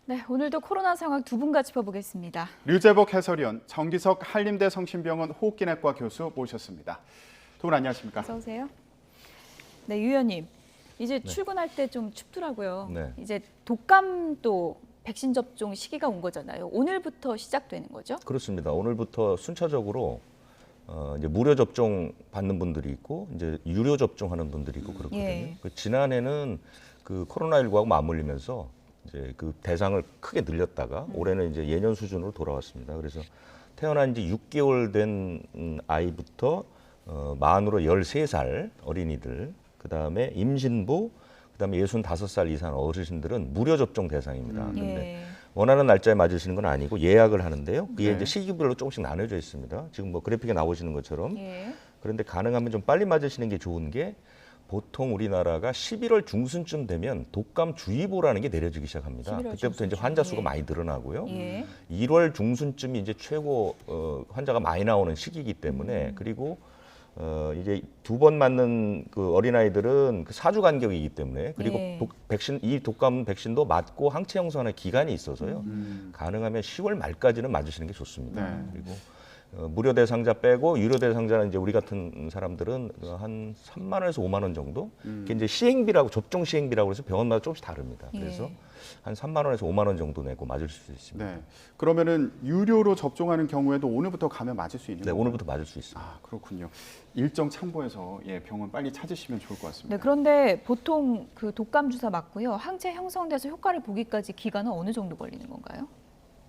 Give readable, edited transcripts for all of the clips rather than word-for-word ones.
네, 오늘도 코로나 상황 두 분과 짚어보겠습니다. 류재복 해설위원, 정기석 한림대 성심병원 호흡기내과 교수 모셨습니다. 두 분 안녕하십니까? 어서 오세요. 네, 유 의원님. 이제 출근할 때 좀 춥더라고요. 네. 이제 독감도 백신 접종 시기가 온 거잖아요. 오늘부터 시작되는 거죠? 그렇습니다. 오늘부터 순차적으로 이제 무료 접종 받는 분들이 있고 이제 유료 접종하는 분들이 있고 그렇거든요. 예. 지난해는 그 코로나19하고 맞물리면서 이제 그 대상을 크게 늘렸다가 올해는 이제 예년 수준으로 돌아왔습니다. 그래서 태어난 지 6개월 된 아이부터 만으로 13살 어린이들, 그다음에 임신부, 그다음에 65살 이상 어르신들은 무료 접종 대상입니다. 그런데 예. 원하는 날짜에 맞으시는 건 아니고 예약을 하는데요. 그게 네. 이제 시기별로 조금씩 나눠져 있습니다. 지금 뭐 그래픽에 나오시는 것처럼. 예. 그런데 가능하면 좀 빨리 맞으시는 게 좋은 게 보통 우리나라가 11월 중순쯤 되면 독감주의보라는 게 내려지기 시작합니다. 11월 그때부터 이제 중순쯤. 환자 수가 예. 많이 늘어나고요. 예. 1월 중순쯤이 이제 최고 환자가 많이 나오는 시기이기 때문에 그리고 이제 두 번 맞는 그 어린아이들은 그 4주 간격이기 때문에 그리고 예. 이 독감 백신도 맞고 항체 형성하는 기간이 있어서요. 가능하면 10월 말까지는 맞으시는 게 좋습니다. 네. 그리고 무료 대상자 빼고 유료 대상자는 이제 우리 같은 사람들은 한 3만 원에서 5만 원 정도. 그게 이제 시행비라고 접종 시행비라고 해서 병원마다 조금씩 다릅니다. 그래서 예. 한 3만 원에서 5만 원 정도 내고 맞을 수 있습니다. 네. 그러면은 유료로 접종하는 경우에도 오늘부터 가면 맞을 수 있는 네, 건가요? 오늘부터 맞을 수 있습니다. 아, 그렇군요. 일정 참고해서 병원 빨리 찾으시면 좋을 것 같습니다. 네, 그런데 보통 그 독감 주사 맞고요. 항체 형성돼서 효과를 보기까지 기간은 어느 정도 걸리는 건가요?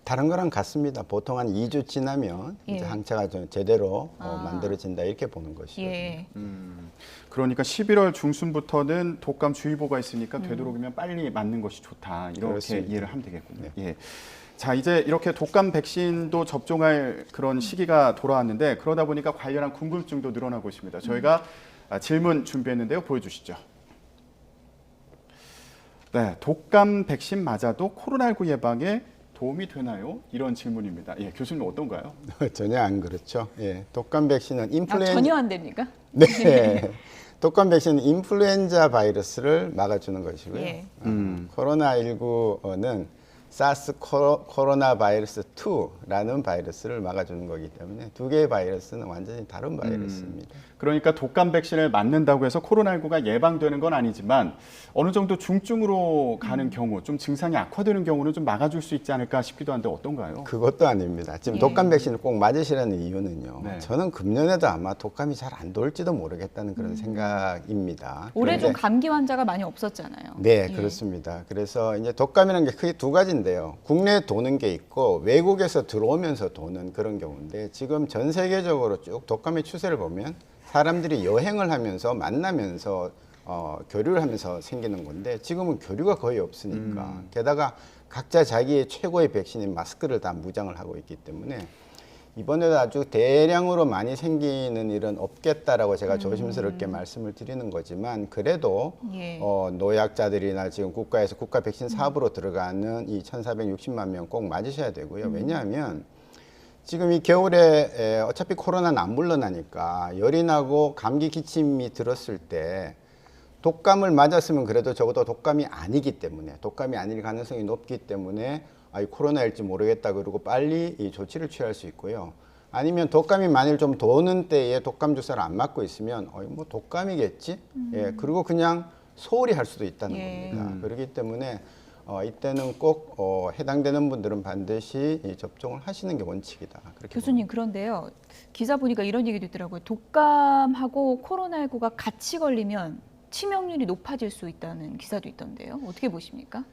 다른 거랑 같습니다. 보통 한 2주 지나면 예. 이제 항체가 좀 제대로 아. 만들어진다 이렇게 보는 것이죠. 예. 그러니까 11월 중순부터는 독감주의보가 있으니까 되도록이면 빨리 맞는 것이 좋다. 이렇게 그렇습니다. 이해를 하면 되겠군요. 네. 예. 자, 이제 이렇게 독감 백신도 접종할 그런 시기가 돌아왔는데 그러다 보니까 관련한 궁금증도 늘어나고 있습니다. 저희가 질문 준비했는데요. 보여주시죠. 네, 독감 백신 맞아도 코로나19 예방에 도움이 되나요? 이런 질문입니다. 예, 교수님 어떤가요? 전혀 안 그렇죠. 예. 독감 백신은 아, 인플루엔자 전혀 안 됩니까? 네. 독감 백신은 인플루엔자 바이러스를 막아주는 것이고요. 예. 코로나19는 사스 코로나 바이러스 2라는 바이러스를 막아주는 거기 때문에 두 개의 바이러스는 완전히 다른 바이러스입니다. 그러니까 독감 백신을 맞는다고 해서 코로나19가 예방되는 건 아니지만 어느 정도 중증으로 가는 경우, 좀 증상이 악화되는 경우는 좀 막아줄 수 있지 않을까 싶기도 한데 어떤가요? 그것도 아닙니다. 지금 예. 독감 백신을 꼭 맞으시라는 이유는요. 네. 저는 금년에도 아마 독감이 잘 안 돌지도 모르겠다는 그런 생각입니다. 올해 좀 그런데 감기 환자가 많이 없었잖아요. 네, 예. 그렇습니다. 그래서 이제 독감이라는 게 크게 두 가지인데요. 국내에 도는 게 있고 외국에서 들어오면서 도는 그런 경우인데 지금 전 세계적으로 쭉 독감의 추세를 보면 사람들이 여행을 하면서 만나면서 교류를 하면서 생기는 건데 지금은 교류가 거의 없으니까 게다가 각자 자기의 최고의 백신인 마스크를 다 무장을 하고 있기 때문에 이번에도 아주 대량으로 많이 생기는 일은 없겠다라고 제가 조심스럽게 말씀을 드리는 거지만 그래도 예. 노약자들이나 지금 국가에서 국가 백신 사업으로 들어가는 이 1,460만 명 꼭 맞으셔야 되고요. 왜냐하면 지금 이 겨울에 어차피 코로나는 안 물러나니까 열이 나고 감기 기침이 들었을 때 독감을 맞았으면 그래도 적어도 독감이 아니기 때문에 독감이 아닐 가능성이 높기 때문에 이 코로나일지 모르겠다 그러고 빨리 이 조치를 취할 수 있고요. 아니면 독감이 만일 좀 도는 때에 독감 주사를 안 맞고 있으면 뭐 독감이겠지. 예, 그리고 그냥 소홀히 할 수도 있다는 예. 겁니다. 그렇기 때문에 이때는 꼭 해당되는 분들은 반드시 이 접종을 하시는 게 원칙이다. 그렇게 교수님 그런데요. 기사 보니까 이런 얘기도 있더라고요. 독감하고 코로나19가 같이 걸리면 치명률이 높아질 수 있다는 기사도 있던데요. 어떻게 보십니까?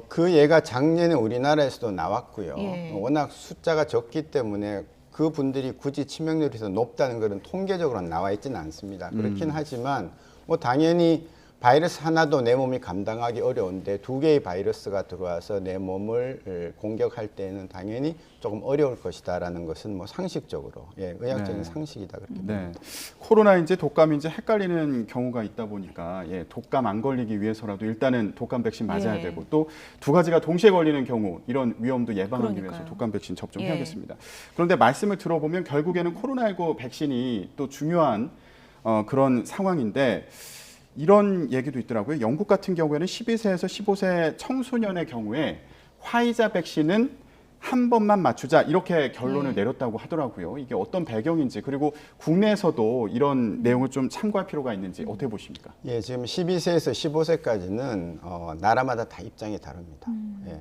그 예가 작년에 우리나라에서도 나왔고요. 예. 워낙 숫자가 적기 때문에 그 분들이 굳이 치명률이 더 높다는 것은 통계적으로는 나와 있지는 않습니다. 그렇긴 하지만 뭐 당연히 바이러스 하나도 내 몸이 감당하기 어려운데 두 개의 바이러스가 들어와서 내 몸을 공격할 때는 당연히 조금 어려울 것이다라는 것은 뭐 상식적으로 의학적인 네. 상식이다 그렇게 네. 봅니다. 코로나인지 독감인지 헷갈리는 경우가 있다 보니까 독감 안 걸리기 위해서라도 일단은 독감 백신 맞아야 예. 되고 또 두 가지가 동시에 걸리는 경우 이런 위험도 예방하기 그러니까요. 위해서 독감 백신 접종해야겠습니다. 그런데 말씀을 들어보면 결국에는 코로나19 백신이 또 중요한 그런 상황인데 이런 얘기도 있더라고요. 영국 같은 경우에는 12세에서 15세 청소년의 경우에 화이자 백신은 한 번만 맞추자 이렇게 결론을 네. 내렸다고 하더라고요. 이게 어떤 배경인지 그리고 국내에서도 이런 내용을 좀 참고할 필요가 있는지 어떻게 보십니까? 예, 지금 12세에서 15세까지는 나라마다 다 입장이 다릅니다. 예.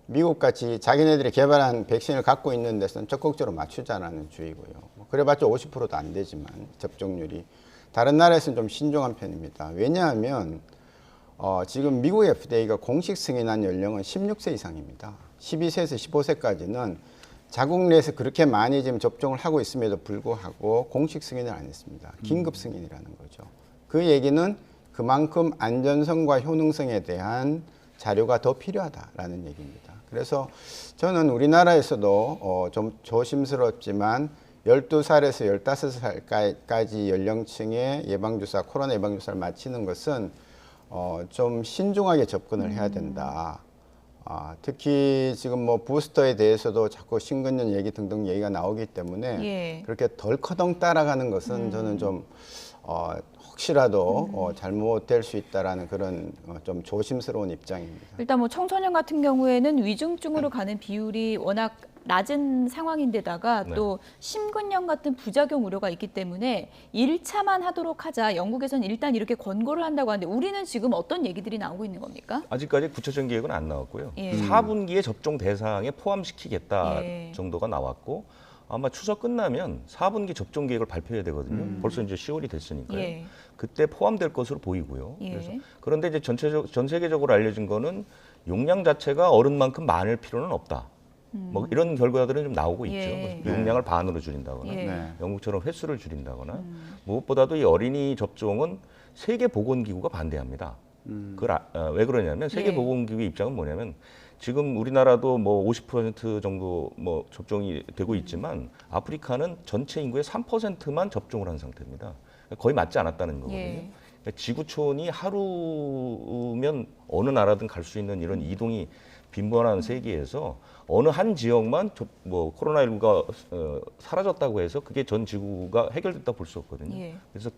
미국같이 자기네들이 개발한 백신을 갖고 있는 데서는 적극적으로 맞추자라는 주의고요. 뭐 그래봤자 50%도 안 되지만 접종률이 다른 나라에서는 좀 신중한 편입니다. 왜냐하면 지금 미국 FDA가 공식 승인한 연령은 16세 이상입니다. 12세에서 15세까지는 자국 내에서 그렇게 많이 지금 접종을 하고 있음에도 불구하고 공식 승인을 안 했습니다. 긴급 승인이라는 거죠. 그 얘기는 그만큼 안전성과 효능성에 대한 자료가 더 필요하다라는 얘기입니다. 그래서 저는 우리나라에서도 좀 조심스럽지만 12살에서 15살까지 연령층의 예방주사, 코로나 예방주사를 맞히는 것은 좀 신중하게 접근을 해야 된다. 특히 지금 뭐 부스터에 대해서도 자꾸 심근련 얘기 등등 얘기가 나오기 때문에 예. 그렇게 덜커덩 따라가는 것은 저는 좀 혹시라도 잘못될 수 있다라는 그런 좀 조심스러운 입장입니다. 일단 뭐 청소년 같은 경우에는 위중증으로 가는 비율이 워낙 낮은 상황인데다가 네. 또 심근염 같은 부작용 우려가 있기 때문에 1차만 하도록 하자. 영국에서는 일단 이렇게 권고를 한다고 하는데 우리는 지금 어떤 얘기들이 나오고 있는 겁니까? 아직까지 구체적인 계획은 안 나왔고요. 예. 4분기에 접종 대상에 포함시키겠다 예. 정도가 나왔고 아마 추석 끝나면 4분기 접종 계획을 발표해야 되거든요. 벌써 이제 10월이 됐으니까요. 예. 그때 포함될 것으로 보이고요. 예. 그런데 이제 전 세계적으로 알려진 거는 용량 자체가 어른만큼 많을 필요는 없다. 뭐 이런 결과들은 좀 나오고 있죠. 예. 뭐 용량을 반으로 줄인다거나 예. 네. 영국처럼 횟수를 줄인다거나 무엇보다도 이 어린이 접종은 세계보건기구가 반대합니다. 왜 그러냐면 세계보건기구의 입장은 뭐냐면 지금 우리나라도 뭐 50% 정도 뭐 접종이 되고 있지만 아프리카는 전체 인구의 3%만 접종을 한 상태입니다. 거의 맞지 않았다는 거거든요. 예. 그러니까 지구촌이 하루면 어느 나라든 갈 수 있는 이런 이동이 빈번한 세계에서 어느 한 지역만 뭐 코로나19가 사라졌다고 해서 그게 전 지구가 해결됐다 볼 수 없거든요. 예. 그래서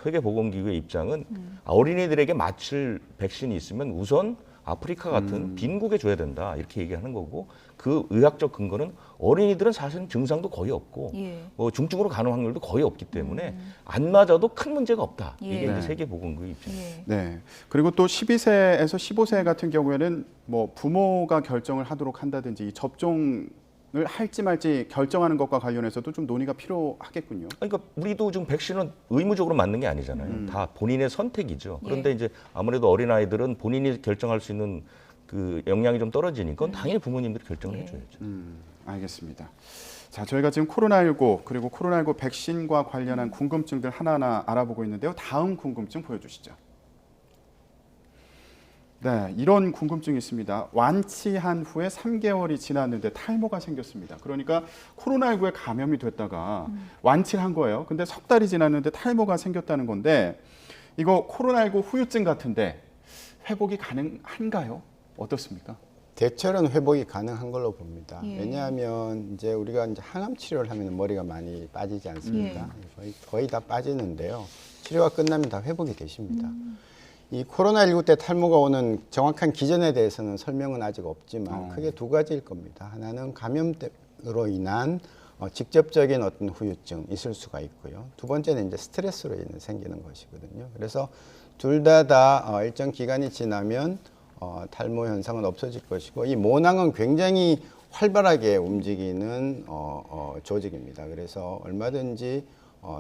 세계보건기구의 입장은 어린이들에게 맞출 백신이 있으면 우선 아프리카 같은 빈국에 줘야 된다 이렇게 얘기하는 거고 그 의학적 근거는 어린이들은 사실 증상도 거의 없고 예. 뭐 중증으로 가는 확률도 거의 없기 때문에 안 맞아도 큰 문제가 없다. 예. 이게 네. 이제 세계보건기구의 입장. 예. 네. 그리고 또 12세에서 15세 같은 경우에는 뭐 부모가 결정을 하도록 한다든지 이 접종을 할지 말지 결정하는 것과 관련해서도 좀 논의가 필요하겠군요. 그러니까 우리도 지금 백신은 의무적으로 맞는 게 아니잖아요. 다 본인의 선택이죠. 그런데 예. 이제 아무래도 어린아이들은 본인이 결정할 수 있는 그 역량이 좀 떨어지니까 그건 당연히 부모님들이 결정을 예. 해줘야죠. 알겠습니다. 자, 저희가 지금 코로나19 그리고 코로나19 백신과 관련한 궁금증들 하나하나 알아보고 있는데요. 다음 궁금증 보여주시죠. 네, 이런 궁금증이 있습니다. 완치한 후에 3개월이 지났는데 탈모가 생겼습니다. 그러니까 코로나19에 감염이 됐다가 완치를 한 거예요. 근데 석 달이 지났는데 탈모가 생겼다는 건데 이거 코로나19 후유증 같은데 회복이 가능한가요? 어떻습니까? 대체로는 회복이 가능한 걸로 봅니다. 예. 왜냐하면 이제 우리가 이제 항암 치료를 하면 머리가 많이 빠지지 않습니까? 거의 다 빠지는데요. 치료가 끝나면 다 회복이 되십니다. 이 코로나19 때 탈모가 오는 정확한 기전에 대해서는 설명은 아직 없지만 크게 두 가지일 겁니다. 하나는 감염으로 인한 직접적인 어떤 후유증 있을 수가 있고요. 두 번째는 이제 스트레스로 인해 생기는 것이거든요. 그래서 둘 다 일정 기간이 지나면 탈모 현상은 없어질 것이고 이 모낭은 굉장히 활발하게 움직이는 조직입니다. 그래서 얼마든지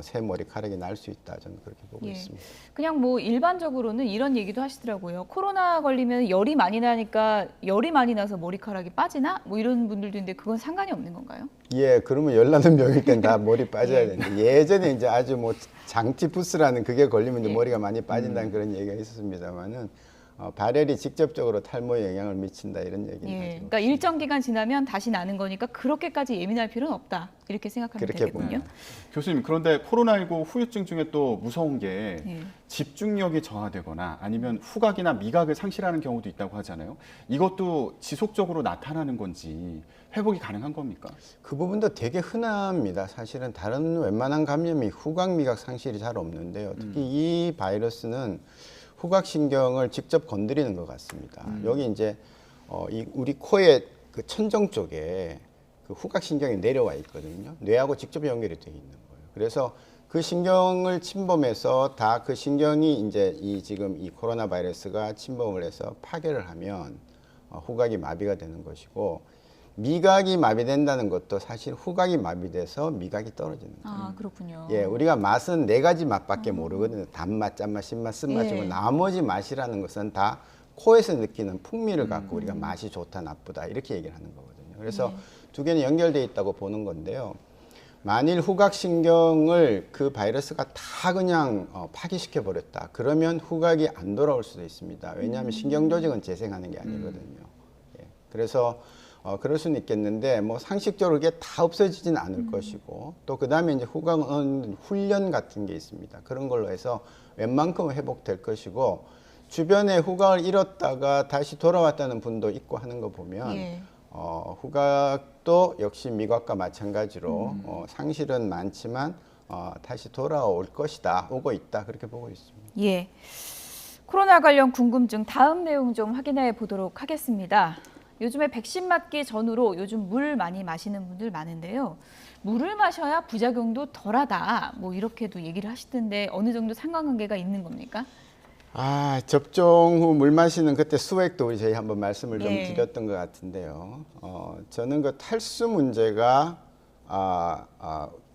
새 머리카락이 날 수 있다 저는 그렇게 보고 예. 있습니다. 그냥 뭐 일반적으로는 이런 얘기도 하시더라고요. 코로나 걸리면 열이 많이 나니까 열이 많이 나서 머리카락이 빠지나? 뭐 이런 분들도 있는데 그건 상관이 없는 건가요? 예, 그러면 열나는 병일 땐 다 머리 빠져야 되는데 예전에 이제 아주 뭐 장티푸스라는 그게 걸리면 이제 머리가 많이 빠진다는 그런 얘기가 있었습니다만은 발열이 직접적으로 탈모에 영향을 미친다 이런 얘기는 예. 하죠. 그러니까 일정 기간 지나면 다시 나는 거니까 그렇게까지 예민할 필요는 없다. 이렇게 생각하면 그렇게 되겠군요. 교수님, 그런데 코로나19 후유증 중에 또 무서운 게 예. 집중력이 저하되거나 아니면 후각이나 미각을 상실하는 경우도 있다고 하잖아요. 이것도 지속적으로 나타나는 건지 회복이 가능한 겁니까? 그 부분도 되게 흔합니다. 사실은 다른 웬만한 감염이 후각, 미각 상실이 잘 없는데요. 특히 이 바이러스는 후각신경을 직접 건드리는 것 같습니다. 여기 이제 우리 코의 그 천정 쪽에 그 후각신경이 내려와 있거든요. 뇌하고 직접 연결이 되어 있는 거예요. 그래서 그 신경을 침범해서 다 그 신경이 이제 지금 이 코로나 바이러스가 침범을 해서 파괴를 하면 후각이 마비가 되는 것이고, 미각이 마비된다는 것도 사실 후각이 마비돼서 미각이 떨어지는 거예요. 아, 그렇군요. 예, 우리가 맛은 4가지 맛밖에 모르거든요. 단맛, 짠맛, 신맛, 쓴맛이고 예. 나머지 맛이라는 것은 다 코에서 느끼는 풍미를 갖고 우리가 맛이 좋다, 나쁘다 이렇게 얘기를 하는 거거든요. 그래서 두 개는 연결되어 있다고 보는 건데요. 만일 후각신경을 그 바이러스가 다 그냥 파괴시켜 버렸다. 그러면 후각이 안 돌아올 수도 있습니다. 왜냐하면 신경조직은 재생하는 게 아니거든요. 예, 그래서 그럴 수는 있겠는데 뭐 상식적으로 그게 다 없어지진 않을 것이고, 또 그다음에 이제 후각은 훈련 같은 게 있습니다. 그런 걸로 해서 웬만큼은 회복될 것이고, 주변에 후각을 잃었다가 다시 돌아왔다는 분도 있고 하는 거 보면 예. 후각도 역시 미각과 마찬가지로 상실은 많지만 다시 돌아올 것이다, 오고 있다, 그렇게 보고 있습니다. 예. 코로나 관련 궁금증 다음 내용 좀 확인해 보도록 하겠습니다. 요즘에 백신 맞기 전후로 요즘 물 많이 마시는 분들 많은데요. 물을 마셔야 부작용도 덜하다, 뭐 이렇게도 얘기를 하시던데 어느 정도 상관관계가 있는 겁니까? 접종 후 물 마시는 그때 수액도 우리 저희 한번 말씀을 좀 예. 드렸던 것 같은데요. 저는 그 탈수 문제가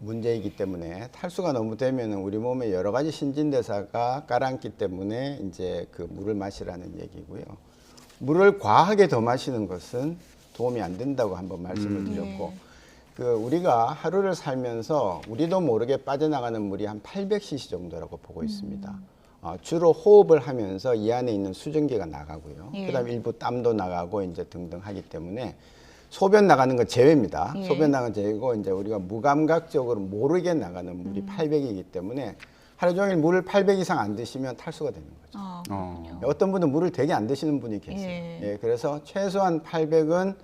문제이기 때문에, 탈수가 너무 되면 우리 몸에 여러 가지 신진대사가 가라앉기 때문에 이제 그 물을 마시라는 얘기고요. 물을 과하게 더 마시는 것은 도움이 안 된다고 한번 말씀을 드렸고, 우리가 하루를 살면서 우리도 모르게 빠져나가는 물이 한 800cc 정도라고 보고 있습니다. 주로 호흡을 하면서 이 안에 있는 수증기가 나가고요. 예. 그다음에 일부 땀도 나가고 이제 등등 하기 때문에 소변 나가는 건 제외입니다. 예. 소변 나가는 제외고, 이제 우리가 무감각적으로 모르게 나가는 물이 800이기 때문에 하루 종일 물을 800 이상 안 드시면 탈수가 되는 거죠. 아, 그렇군요. 어떤 분은 물을 되게 안 드시는 분이 계세요. 예. 예, 그래서 최소한 800은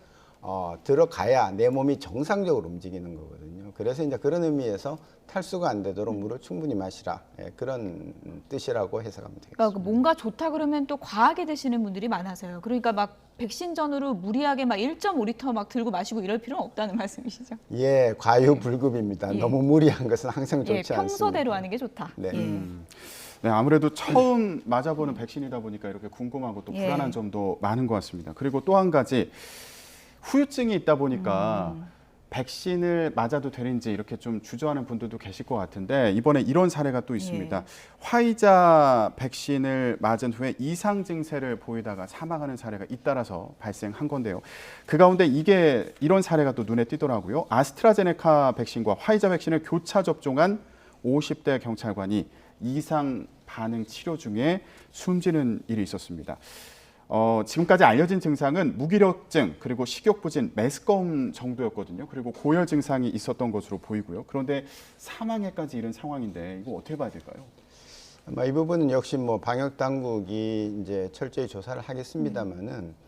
들어가야 내 몸이 정상적으로 움직이는 거거든요. 그래서 이제 그런 의미에서 탈수가 안 되도록 물을 충분히 마시라, 예, 그런 뜻이라고 해석하면 되겠습니다. 그러니까 뭔가 좋다 그러면 또 과하게 드시는 분들이 많아서요. 그러니까 막 백신 전후로 무리하게 막 1.5리터 막 들고 마시고 이럴 필요는 없다는 말씀이시죠? 예, 과유불급입니다. 예. 너무 무리한 것은 항상 좋지 예, 않습니다. 평소대로 하는 게 좋다. 네. 예. 네, 아무래도 처음 맞아보는 백신이다 보니까 이렇게 궁금하고 또 예. 불안한 점도 많은 것 같습니다. 그리고 또 한 가지 후유증이 있다 보니까 백신을 맞아도 되는지 이렇게 좀 주저하는 분들도 계실 것 같은데, 이번에 이런 사례가 또 있습니다. 예. 화이자 백신을 맞은 후에 이상 증세를 보이다가 사망하는 사례가 잇따라서 발생한 건데요. 그 가운데 이런 사례가 또 눈에 띄더라고요. 아스트라제네카 백신과 화이자 백신을 교차 접종한 50대 경찰관이 이상 반응 치료 중에 숨지는 일이 있었습니다. 지금까지 알려진 증상은 무기력증, 그리고 식욕부진, 메스꺼움 정도였거든요. 그리고 고열 증상이 있었던 것으로 보이고요. 그런데 사망에까지 이른 상황인데 이거 어떻게 봐야 될까요? 아마 이 부분은 역시 뭐 방역 당국이 이제 철저히 조사를 하겠습니다만은,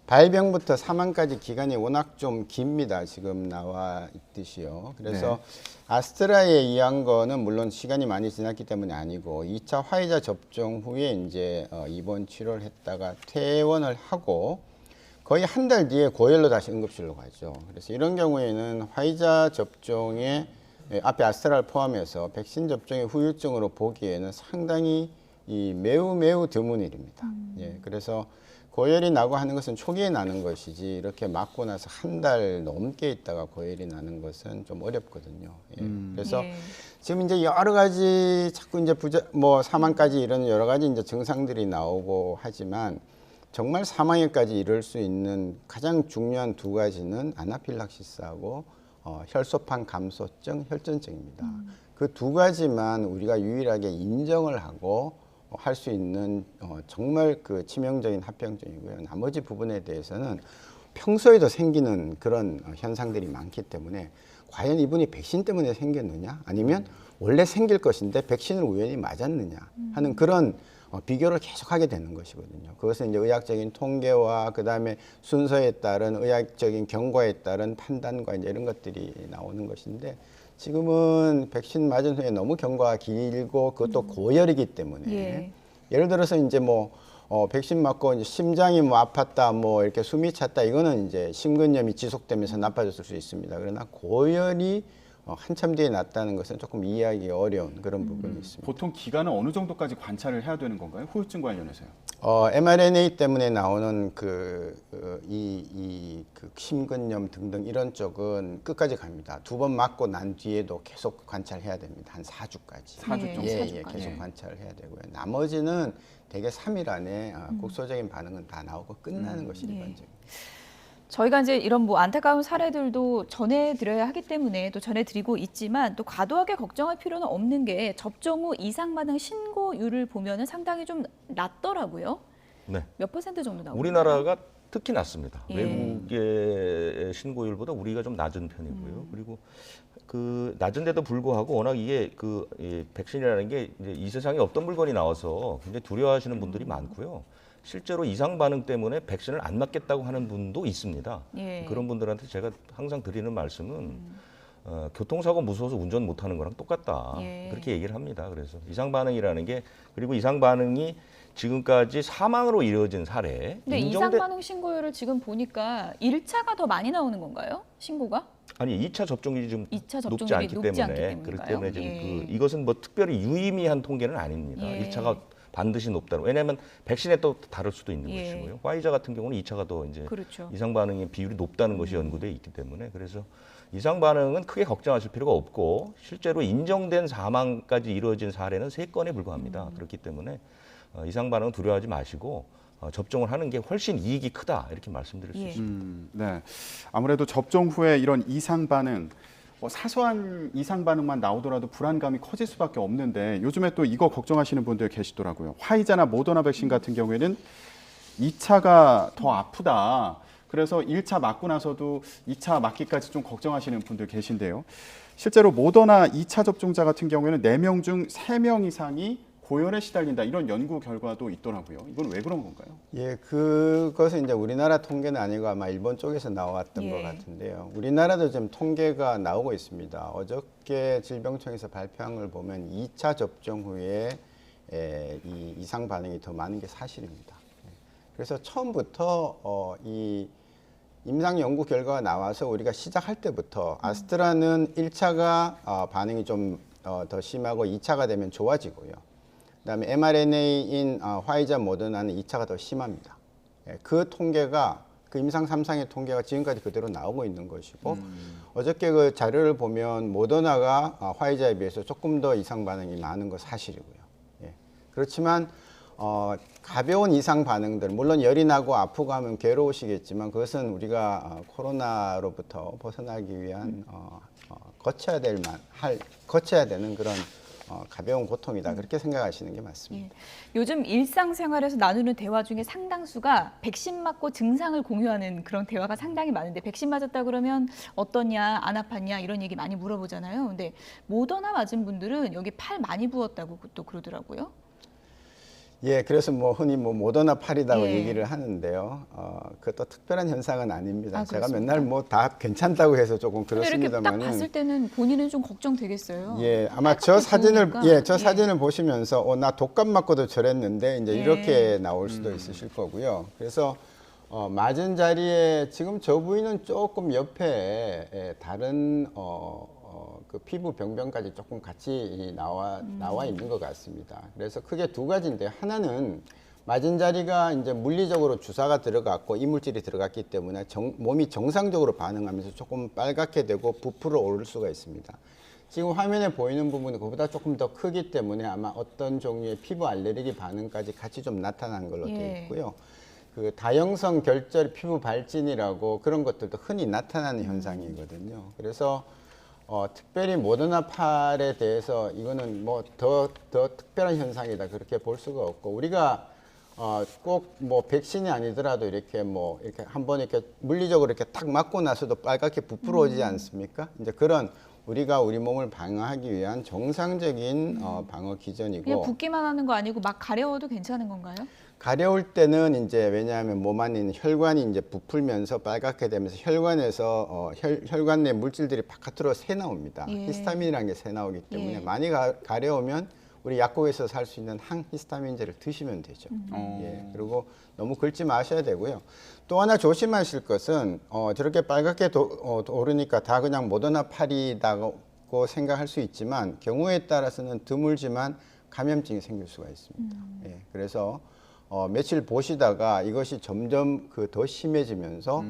발병부터 사망까지 기간이 워낙 좀 깁니다. 지금 나와 있듯이요. 그래서 아스트라에 의한 거는 물론 시간이 많이 지났기 때문에 아니고, 2차 화이자 접종 후에 이제 입원 치료를 했다가 퇴원을 하고 거의 한 달 뒤에 고열로 다시 응급실로 가죠. 그래서 이런 경우에는 화이자 접종에 앞에 아스트라를 포함해서 백신 접종의 후유증으로 보기에는 상당히 매우 드문 일입니다. 예, 그래서 고열이 나고 하는 것은 초기에 나는 것이지, 이렇게 맞고 나서 한 달 넘게 있다가 고열이 나는 것은 좀 어렵거든요. 예. 그래서 예. 지금 이제 여러 가지 자꾸 이제 사망까지 이런 여러 가지 이제 증상들이 나오고 하지만, 정말 사망에까지 이를 수 있는 가장 중요한 두 가지는 아나필락시스하고 혈소판 감소증, 혈전증입니다. 그 두 가지만 우리가 유일하게 인정을 하고 할 수 있는 정말 그 치명적인 합병증이고요. 나머지 부분에 대해서는 평소에도 생기는 그런 현상들이 많기 때문에, 과연 이분이 백신 때문에 생겼느냐, 아니면 원래 생길 것인데 백신을 우연히 맞았느냐 하는 그런 비교를 계속하게 되는 것이거든요. 그것은 이제 의학적인 통계와 그다음에 순서에 따른 의학적인 경과에 따른 판단과 이제 이런 것들이 나오는 것인데, 지금은 백신 맞은 후에 너무 경과가 길고 그것도 고열이기 때문에, 예. 예를 들어서 이제 뭐 백신 맞고 이제 심장이 뭐 아팠다, 뭐 이렇게 숨이 찼다, 이거는 이제 심근염이 지속되면서 나빠졌을 수 있습니다. 그러나 고열이 한참 뒤에 났다는 것은 조금 이해하기 어려운 그런 부분이 있습니다. 보통 기간은 어느 정도까지 관찰을 해야 되는 건가요? 후유증 관련해서요. mRNA 때문에 나오는 그 심근염 등등 이런 쪽은 끝까지 갑니다. 2번 맞고 난 뒤에도 계속 관찰해야 됩니다. 한 4주까지. 4주 정도? 예, 4주까지. 계속 관찰을 해야 되고요. 나머지는 대개 3일 안에 국소적인 반응은 다 나오고 끝나는 것이 예. 일반적입니다. 저희가 이제 이런 뭐 안타까운 사례들도 전해드려야 하기 때문에 또 전해드리고 있지만 또 과도하게 걱정할 필요는 없는 게 접종 후 이상 반응 신고율을 보면은 상당히 좀 낮더라고요. 네. 몇 퍼센트 정도 나오나요? 우리나라가 특히 낮습니다. 예. 외국의 신고율보다 우리가 좀 낮은 편이고요. 그리고 그 낮은데도 불구하고 워낙 이게 이 백신이라는 게 이제 이 세상에 없던 물건이 나와서 굉장히 두려워하시는 분들이 많고요. 실제로 이상 반응 때문에 백신을 안 맞겠다고 하는 분도 있습니다. 예. 그런 분들한테 제가 항상 드리는 말씀은 교통사고 무서워서 운전 못하는 거랑 똑같다. 예. 그렇게 얘기를 합니다. 그래서 이상 반응이라는 게, 그리고 이상 반응이 지금까지 사망으로 이루어진 사례, 근데 이상 반응 신고율을 지금 보니까 1차가 더 많이 나오는 건가요? 신고가? 아니 2차 접종률이 좀 2차 높지 접종률이 않기 높지 않기 때문에, 그렇기 때문에 지금 때문인가요? 이것은 뭐 특별히 유의미한 통계는 아닙니다. 예. 1차가 반드시 높다는. 왜냐하면 백신에 또 다를 수도 있는 예. 것이고요. 화이자 같은 경우는 2차가 더 이제 그렇죠. 이상 반응의 비율이 높다는 것이 연구돼 있기 때문에, 그래서 이상 반응은 크게 걱정하실 필요가 없고 실제로 인정된 사망까지 이루어진 사례는 3건에 불과합니다. 그렇기 때문에 이상 반응은 두려워하지 마시고 접종을 하는 게 훨씬 이익이 크다, 이렇게 말씀드릴 수 예. 있습니다. 네. 아무래도 접종 후에 이런 이상 반응, 사소한 이상 반응만 나오더라도 불안감이 커질 수밖에 없는데 요즘에 또 이거 걱정하시는 분들 계시더라고요. 화이자나 모더나 백신 같은 경우에는 2차가 더 아프다. 그래서 1차 맞고 나서도 2차 맞기까지 좀 걱정하시는 분들 계신데요. 실제로 모더나 2차 접종자 같은 경우에는 4명 중 3명 이상이 고열에 시달린다, 이런 연구 결과도 있더라고요. 이건 왜 그런 건가요? 예, 그것은 이제 우리나라 통계는 아니고 아마 일본 쪽에서 나왔던 예. 것 같은데요. 우리나라도 지금 통계가 나오고 있습니다. 어저께 질병청에서 발표한 걸 보면 2차 접종 후에 이 이상 반응이 더 많은 게 사실입니다. 그래서 처음부터 이 임상 연구 결과가 나와서 우리가 시작할 때부터 아스트라는 1차가 반응이 좀 더 심하고 2차가 되면 좋아지고요. 그다음에 mRNA인 화이자 모더나는 2차가 더 심합니다. 그 통계가, 그 임상 3상의 통계가 지금까지 그대로 나오고 있는 것이고, 어저께 그 자료를 보면 모더나가 화이자에 비해서 조금 더 이상 반응이 많은 거 사실이고요. 예. 그렇지만 가벼운 이상 반응들, 물론 열이 나고 아프고 하면 괴로우시겠지만 그것은 우리가 코로나로부터 벗어나기 위한 거쳐야 되는 그런 가벼운 고통이다, 그렇게 생각하시는 게 맞습니다. 예. 요즘 일상생활에서 나누는 대화 중에 상당수가 백신 맞고 증상을 공유하는 그런 대화가 상당히 많은데, 백신 맞았다 그러면 어떠냐, 안 아팠냐, 이런 얘기 많이 물어보잖아요. 근데 모더나 맞은 분들은 여기 팔 많이 부었다고 또 그러더라고요. 예, 그래서 뭐 흔히 뭐 모더나 팔이라고 예. 얘기를 하는데요. 그것도 특별한 현상은 아닙니다. 아, 제가 그렇습니까? 맨날 뭐 다 괜찮다고 해서 조금 근데 이렇게 딱 그렇습니다만은. 봤을 때는 본인은 좀 걱정되겠어요. 예, 아마 빨갛게 저 사진을 부으니까. 저 사진을 보시면서 나 독감 맞고도 저랬는데 이제 예. 이렇게 나올 수도 있으실 거고요. 그래서 맞은 자리에 지금 저 부위는 조금 옆에 다른 그 피부 병변까지 조금 같이 나와 있는 것 같습니다. 그래서 크게 2가지인데, 하나는 맞은 자리가 이제 물리적으로 주사가 들어갔고 이물질이 들어갔기 때문에 몸이 정상적으로 반응하면서 조금 빨갛게 되고 부풀어 오를 수가 있습니다. 지금 화면에 보이는 부분은 그보다 조금 더 크기 때문에 아마 어떤 종류의 피부 알레르기 반응까지 같이 좀 나타난 걸로 예. 되어 있고요. 그 다형성 결절 피부 발진이라고 그런 것들도 흔히 나타나는 현상이거든요. 그래서 특별히 모더나 팔에 대해서 이거는 뭐 더 특별한 현상이다, 그렇게 볼 수가 없고, 우리가 꼭 뭐 백신이 아니더라도 이렇게 한번 이렇게 물리적으로 이렇게 탁 맞고 나서도 빨갛게 부풀어오지 않습니까? 이제 그런 우리가 우리 몸을 방어하기 위한 정상적인 방어 기전이고, 그냥 붓기만 하는 거 아니고 막 가려워도 괜찮은 건가요? 가려울 때는 이제 왜냐하면 몸 안에 있는 혈관이 이제 부풀면서 빨갛게 되면서 혈관에서 혈관 내 물질들이 바깥으로 새 나옵니다. 예. 히스타민이라는 게 새 나오기 때문에 예. 많이 가려우면 우리 약국에서 살 수 있는 항히스타민제를 드시면 되죠. 어. 예, 그리고 너무 긁지 마셔야 되고요. 또 하나 조심하실 것은 저렇게 빨갛게 오르니까 다 그냥 모더나 팔이라고 생각할 수 있지만 경우에 따라서는 드물지만 감염증이 생길 수가 있습니다. 예, 그래서 며칠 보시다가 이것이 점점 더 심해지면서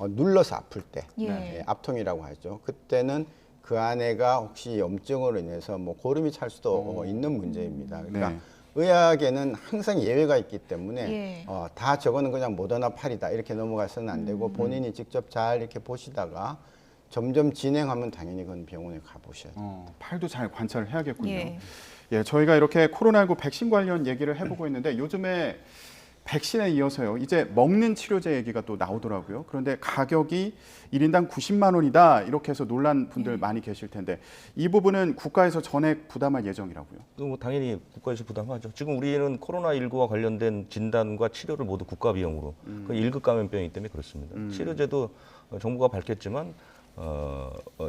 눌러서 아플 때, 예. 예, 압통이라고 하죠. 그때는 그 안에가 혹시 염증으로 인해서 뭐 고름이 찰 수도 있는 문제입니다. 그러니까 네. 의학에는 항상 예외가 있기 때문에 예. 다 저거는 그냥 모더나 팔이다 이렇게 넘어가서는 안 되고 본인이 직접 잘 이렇게 보시다가 점점 진행하면 당연히 그건 병원에 가보셔야 돼요. 팔도 잘 관찰을 해야겠군요. 예. 예, 저희가 이렇게 코로나19 백신 관련 얘기를 해보고 있는데 요즘에 백신에 이어서요. 이제 먹는 치료제 얘기가 또 나오더라고요. 그런데 가격이 1인당 90만 원이다. 이렇게 해서 놀란 분들 많이 계실 텐데 이 부분은 국가에서 전액 부담할 예정이라고요. 뭐 당연히 국가에서 부담하죠. 지금 우리는 코로나19와 관련된 진단과 치료를 모두 국가 비용으로 그 1급 감염병이기 때문에 그렇습니다. 치료제도 정부가 밝혔지만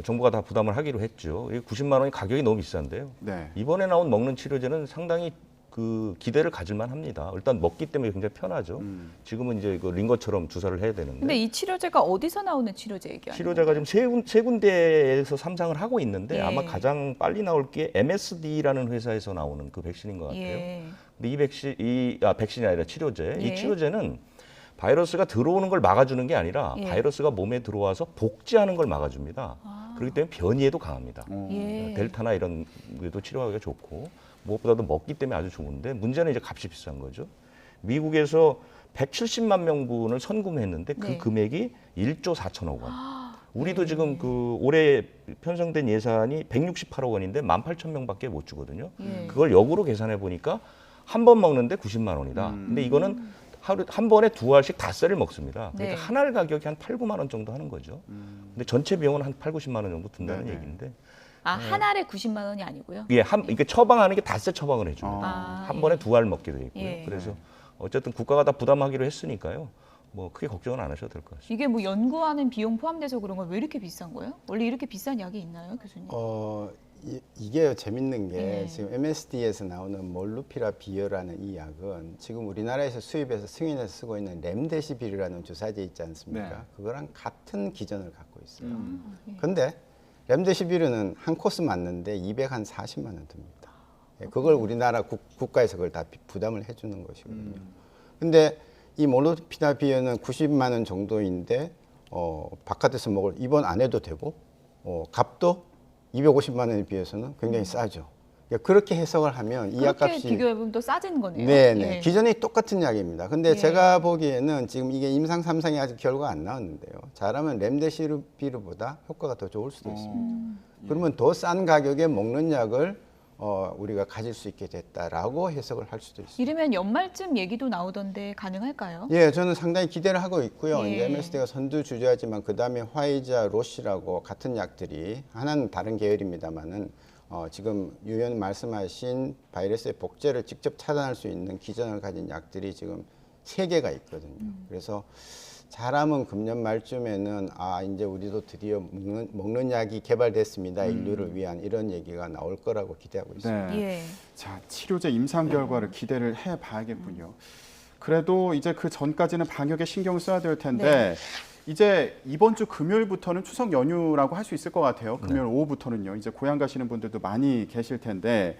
정부가 다 부담을 하기로 했죠. 90만 원이 가격이 너무 비싼데요. 네. 이번에 나온 먹는 치료제는 상당히 그 기대를 가질만 합니다. 일단 먹기 때문에 굉장히 편하죠. 지금은 이제 그 링거처럼 주사를 해야 되는데. 근데 이 치료제가 어디서 나오는 치료제 얘기하는 치료제가 지금 세 군데에서 삼상을 하고 있는데 예. 아마 가장 빨리 나올 게 MSD라는 회사에서 나오는 그 백신인 것 같아요. 예. 근데 백신이 아니라 치료제. 예. 이 치료제는 바이러스가 들어오는 걸 막아주는 게 아니라 예. 바이러스가 몸에 들어와서 복제하는 걸 막아줍니다. 그렇기 때문에 변이에도 강합니다. 예. 델타나 이런 것도 치료하기가 좋고 무엇보다도 먹기 때문에 아주 좋은데 문제는 이제 값이 비싼 거죠. 미국에서 170만 명분을 선구매했는데 그 네. 금액이 1조 4천억 원. 우리도 지금 그 올해 편성된 예산이 168억 원인데 18,000명밖에 못 주거든요. 예. 그걸 역으로 계산해 보니까 한 번 먹는데 90만 원이다. 근데 이거는 하루 한 번에 두 알씩 닷새를 먹습니다. 그러니까 네. 한 알 가격이 한 8, 9만 원 정도 하는 거죠. 근데 전체 비용은 한 8, 90만 원 정도 든다는 네네. 얘기인데. 한 알에 90만 원이 아니고요. 예, 이게 처방하는 게 닷새 처방을 해줍니다. 아, 한 예. 번에 두 알 먹게 돼 있고요. 예. 그래서 어쨌든 국가가 다 부담하기로 했으니까요. 뭐 크게 걱정은 안 하셔도 될 것 같습니다. 이게 뭐 연구하는 비용 포함돼서 그런 건 왜 이렇게 비싼 거예요? 원래 이렇게 비싼 약이 있나요, 교수님? 이게 재밌는 게 예. 지금 MSD에서 나오는 몰루피라비어라는 이 약은 지금 우리나라에서 수입해서 승인해서 쓰고 있는 렘데시비르라는 주사제 있지 않습니까? 네. 그거랑 같은 기전을 갖고 있어요. 예. 근데 렘데시비르는 한 코스 맞는데 240만 원 듭니다. 예, 그걸 우리나라 국가에서 그걸 다 부담을 해주는 것이거든요. 근데 이 몰루피라비어는 90만 원 정도인데 바깥에서 입원 안 해도 되고 값도 250만 원에 비해서는 굉장히 싸죠. 그러니까 그렇게 해석을 하면 이 그렇게 약값이 비교해보면 또 싸진 거네요. 네네. 예. 기존이 똑같은 약입니다. 근데 예. 제가 보기에는 지금 이게 임상 3상이 아직 결과가 안 나왔는데요. 잘하면 렘데시비르보다 효과가 더 좋을 수도 있습니다. 그러면 더 싼 가격에 먹는 약을 우리가 가질 수 있게 됐다라고 해석을 할 수도 있습니다. 이르면 연말쯤 얘기도 나오던데 가능할까요? 예, 저는 상당히 기대를 하고 있고요. 예. 이제 MSD가 선두 주자지만 그 다음에 화이자, 로시라고 같은 약들이 하나는 다른 계열입니다만은 지금 유 의원 말씀하신 바이러스의 복제를 직접 차단할 수 있는 기전을 가진 약들이 지금 3개가 있거든요. 그래서 잘하면 금년 말쯤에는 이제 우리도 드디어 먹는 약이 개발됐습니다. 인류를 위한 이런 얘기가 나올 거라고 기대하고 있습니다. 네. 예. 자, 치료제 임상 결과를 기대를 해봐야겠군요. 그래도 이제 그 전까지는 방역에 신경을 써야 될 텐데 이제 이번 주 금요일부터는 추석 연휴라고 할 수 있을 것 같아요. 금요일 오후부터는요. 이제 고향 가시는 분들도 많이 계실 텐데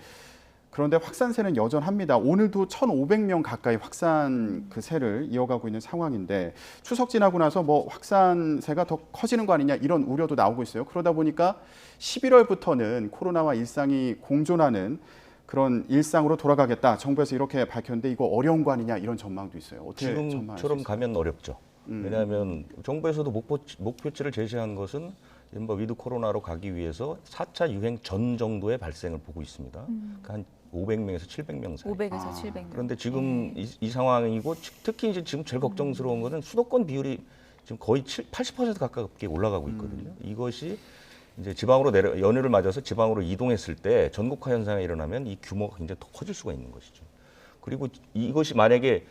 그런데 확산세는 여전합니다. 오늘도 1,500명 가까이 확산 그 세를 이어가고 있는 상황인데 추석 지나고 나서 뭐 확산세가 더 커지는 거 아니냐 이런 우려도 나오고 있어요. 그러다 보니까 11월부터는 코로나와 일상이 공존하는 그런 일상으로 돌아가겠다. 정부에서 이렇게 밝혔는데 이거 어려운 거 아니냐 이런 전망도 있어요. 어떻게 전망할 수 지금처럼 있어요? 가면 어렵죠. 왜냐하면 정부에서도 목표치를 제시한 것은 이른바 위드 코로나로 가기 위해서 4차 유행 전 정도의 발생을 보고 있습니다. 그러니까 한 500명에서 700명 사이. 500에서 700명. 그런데 지금 이 상황이고 특히 이제 지금 제일 걱정스러운 것은 수도권 비율이 지금 거의 80% 가깝게 올라가고 있거든요. 이것이 이제 지방으로 연휴를 맞아서 지방으로 이동했을 때 전국화 현상이 일어나면 이 규모가 굉장히 더 커질 수가 있는 것이죠. 그리고 이것이 만약에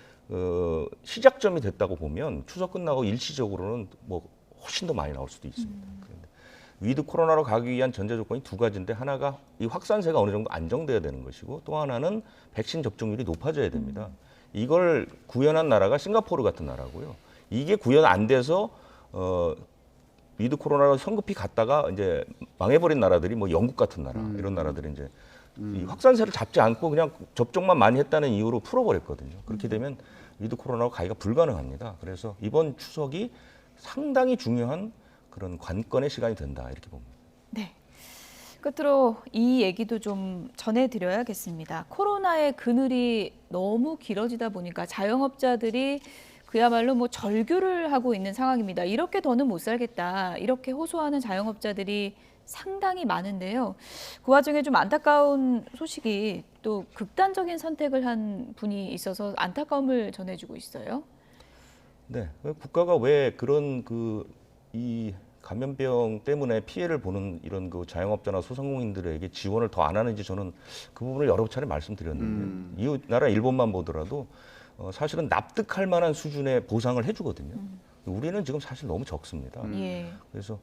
시작점이 됐다고 보면 추석 끝나고 일시적으로는 뭐 훨씬 더 많이 나올 수도 있습니다. 그런데 위드 코로나로 가기 위한 전제 조건이 두 가지인데 하나가 이 확산세가 어느 정도 안정돼야 되는 것이고 또 하나는 백신 접종률이 높아져야 됩니다. 이걸 구현한 나라가 싱가포르 같은 나라고요. 이게 구현 안 돼서 위드 코로나로 성급히 갔다가 이제 망해버린 나라들이 뭐 영국 같은 나라 이런 나라들이 이제 이 확산세를 잡지 않고 그냥 접종만 많이 했다는 이유로 풀어버렸거든요. 그렇게 되면 위드 코로나로 가기가 불가능합니다. 그래서 이번 추석이 상당히 중요한 그런 관건의 시간이 된다 이렇게 봅니다. 네. 끝으로 이 얘기도 좀 전해드려야겠습니다. 코로나의 그늘이 너무 길어지다 보니까 자영업자들이 그야말로 뭐 절규를 하고 있는 상황입니다. 이렇게 더는 못 살겠다. 이렇게 호소하는 자영업자들이 상당히 많은데요. 그 와중에 좀 안타까운 소식이 또 극단적인 선택을 한 분이 있어서 안타까움을 전해주고 있어요. 네, 국가가 왜 그런 이 감염병 때문에 피해를 보는 이런 그 자영업자나 소상공인들에게 지원을 더 안 하는지 저는 그 부분을 여러 차례 말씀드렸는데 이웃 나라 일본만 보더라도 사실은 납득할 만한 수준의 보상을 해주거든요. 우리는 지금 사실 너무 적습니다. 예. 그래서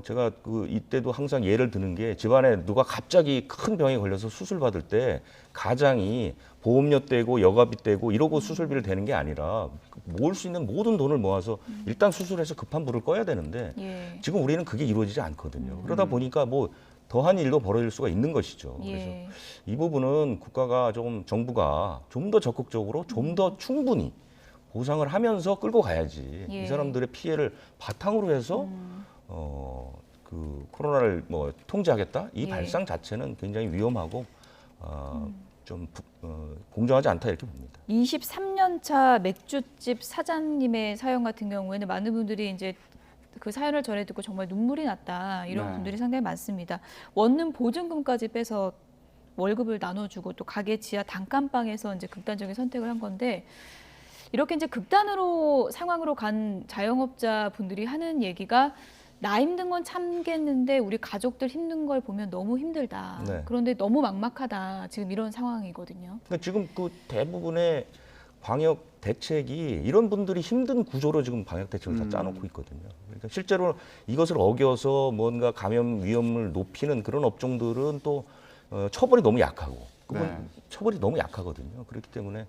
제가 이때도 항상 예를 드는 게 집안에 누가 갑자기 큰 병에 걸려서 수술 받을 때 가장이 보험료 떼고 여가비 떼고 이러고 수술비를 대는 게 아니라 모을 수 있는 모든 돈을 모아서 일단 수술해서 급한 불을 꺼야 되는데 예. 지금 우리는 그게 이루어지지 않거든요. 그러다 보니까 뭐 더한 일도 벌어질 수가 있는 것이죠. 그래서 예. 이 부분은 정부가 좀 더 적극적으로 좀 더 충분히 보상을 하면서 끌고 가야지. 예. 이 사람들의 피해를 바탕으로 해서 그 코로나를 뭐 통제하겠다 이 예. 발상 자체는 굉장히 위험하고 공정하지 않다 이렇게 봅니다. 23년 차 맥주집 사장님의 사연 같은 경우에는 많은 분들이 이제 그 사연을 전해 듣고 정말 눈물이 났다 이런 네. 분들이 상당히 많습니다. 원룸 보증금까지 빼서 월급을 나눠주고 또 가게 지하 단칸방에서 이제 극단적인 선택을 한 건데 이렇게 이제 극단으로 상황으로 간 자영업자 분들이 하는 얘기가 나 힘든 건 참겠는데 우리 가족들 힘든 걸 보면 너무 힘들다. 네. 그런데 너무 막막하다. 지금 이런 상황이거든요. 그러니까 지금 그 대부분의 방역 대책이 이런 분들이 힘든 구조로 지금 방역 대책을 다 짜놓고 있거든요. 그러니까 실제로 이것을 어겨서 뭔가 감염 위험을 높이는 그런 업종들은 또 처벌이 너무 약하고 그건 네. 처벌이 너무 약하거든요. 그렇기 때문에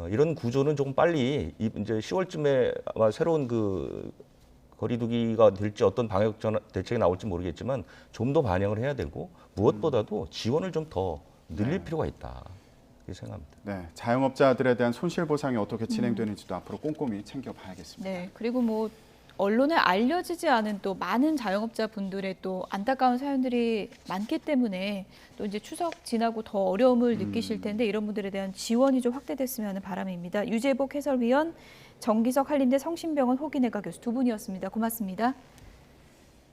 이런 구조는 조금 빨리 이제 10월쯤에 아마 새로운 그 거리두기가 될지 어떤 방역 대책이 나올지 모르겠지만 좀 더 반영을 해야 되고 무엇보다도 지원을 좀 더 늘릴 필요가 있다. 이렇게 생각합니다. 네, 자영업자들에 대한 손실 보상이 어떻게 진행되는지도 앞으로 꼼꼼히 챙겨봐야겠습니다. 네, 그리고 뭐 언론에 알려지지 않은 또 많은 자영업자 분들의 또 안타까운 사연들이 많기 때문에 또 이제 추석 지나고 더 어려움을 느끼실 텐데 이런 분들에 대한 지원이 좀 확대됐으면 하는 바람입니다. 유재복 해설위원, 정기석 한림대 성심병원 호기내과 교수 두 분이었습니다. 고맙습니다.